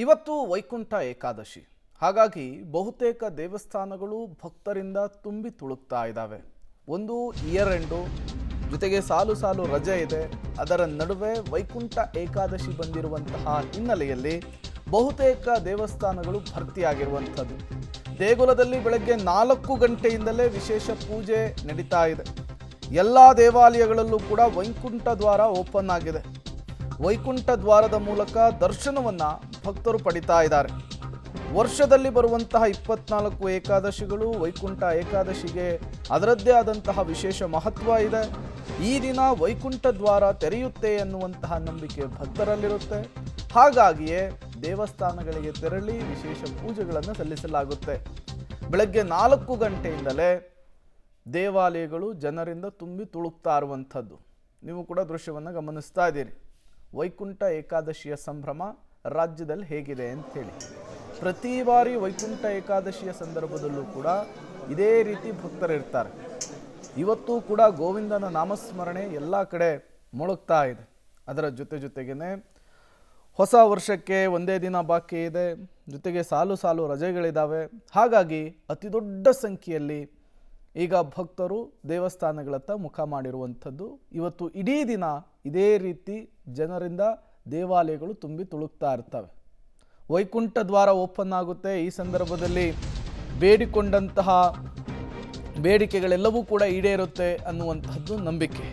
ಇವತ್ತು ವೈಕುಂಠ ಏಕಾದಶಿ. ಹಾಗಾಗಿ ಬಹುತೇಕ ದೇವಸ್ಥಾನಗಳು ಭಕ್ತರಿಂದ ತುಂಬಿ ತುಳುಕ್ತಾ ಇದ್ದಾವೆ. ಒಂದು ಇಯರ್ ಎಂಡು, ಜೊತೆಗೆ ಸಾಲು ಸಾಲು ರಜೆ ಇದೆ. ಅದರ ನಡುವೆ ವೈಕುಂಠ ಏಕಾದಶಿ ಬಂದಿರುವಂತಹ ಹಿನ್ನೆಲೆಯಲ್ಲಿ ಬಹುತೇಕ ದೇವಸ್ಥಾನಗಳು ಭರ್ತಿಯಾಗಿರುವಂಥದ್ದು. ದೇಗುಲದಲ್ಲಿ ಬೆಳಗ್ಗೆ 4 ಗಂಟೆಯಿಂದಲೇ ವಿಶೇಷ ಪೂಜೆ ನಡೀತಾ ಇದೆ. ಎಲ್ಲ ದೇವಾಲಯಗಳಲ್ಲೂ ಕೂಡ ವೈಕುಂಠ ದ್ವಾರ ಓಪನ್ ಆಗಿದೆ. ವೈಕುಂಠ ದ್ವಾರದ ಮೂಲಕ ದರ್ಶನವನ್ನು ಭಕ್ತರು ಪಡಿತಾ ಇದ್ದಾರೆ. ವರ್ಷದಲ್ಲಿ ಬರುವಂತಹ 24 ಏಕಾದಶಿಗಳು ವೈಕುಂಠ ಏಕಾದಶಿಗೆ ಅದರದ್ದೇ ಆದಂತಹ ವಿಶೇಷ ಮಹತ್ವ ಇದೆ. ಈ ದಿನ ವೈಕುಂಠ ದ್ವಾರ ತೆರೆಯುತ್ತೆ ಎನ್ನುವಂತಹ ನಂಬಿಕೆ ಭಕ್ತರಲ್ಲಿರುತ್ತೆ. ಹಾಗಾಗಿಯೇ ದೇವಸ್ಥಾನಗಳಿಗೆ ತೆರಳಿ ವಿಶೇಷ ಪೂಜೆಗಳನ್ನು ಸಲ್ಲಿಸಲಾಗುತ್ತೆ. ಬೆಳಗ್ಗೆ 4 ಗಂಟೆಯಿಂದಲೇ ದೇವಾಲಯಗಳು ಜನರಿಂದ ತುಂಬಿ ತುಳುಕ್ತಾ ಇರುವಂಥದ್ದು ನೀವು ಕೂಡ ದೃಶ್ಯವನ್ನು ಗಮನಿಸ್ತಾ ಇದ್ದೀರಿ. ವೈಕುಂಠ ಏಕಾದಶಿಯ ಸಂಭ್ರಮ ರಾಜ್ಯದಲ್ಲಿ ಹೇಗಿದೆ ಅಂಥೇಳಿ ಪ್ರತಿ ಬಾರಿ ವೈಕುಂಠ ಏಕಾದಶಿಯ ಸಂದರ್ಭದಲ್ಲೂ ಕೂಡ ಇದೇ ರೀತಿ ಭಕ್ತರಿರ್ತಾರೆ. ಇವತ್ತು ಕೂಡ ಗೋವಿಂದನ ನಾಮಸ್ಮರಣೆ ಎಲ್ಲ ಕಡೆ ಮೊಳಗ್ತಾ ಇದೆ. ಅದರ ಜೊತೆಗೇ ಹೊಸ ವರ್ಷಕ್ಕೆ ಒಂದೇ ದಿನ ಬಾಕಿ ಇದೆ, ಜೊತೆಗೆ ಸಾಲು ಸಾಲು ರಜೆಗಳಿದ್ದಾವೆ. ಹಾಗಾಗಿ ಅತಿ ದೊಡ್ಡ ಸಂಖ್ಯೆಯಲ್ಲಿ ಈಗ ಭಕ್ತರು ದೇವಸ್ಥಾನಗಳತ್ತ ಮುಖ ಮಾಡಿರುವಂಥದ್ದು. ಇವತ್ತು ಇಡೀ ದಿನ ಇದೇ ರೀತಿ ಜನರಿಂದ ದೇವಾಲಯಗಳು ತುಂಬಿ ತುಳುಕ್ತಾ ಇರ್ತವೆ. ವೈಕುಂಠ ದ್ವಾರ ಓಪನ್ ಆಗುತ್ತೆ. ಈ ಸಂದರ್ಭದಲ್ಲಿ ಬೇಡಿಕೊಂಡಂತಹ ಬೇಡಿಕೆಗಳೆಲ್ಲವೂ ಕೂಡ ಈಡೇರುತ್ತೆ ಅನ್ನುವಂಥದ್ದು ನಂಬಿಕೆ.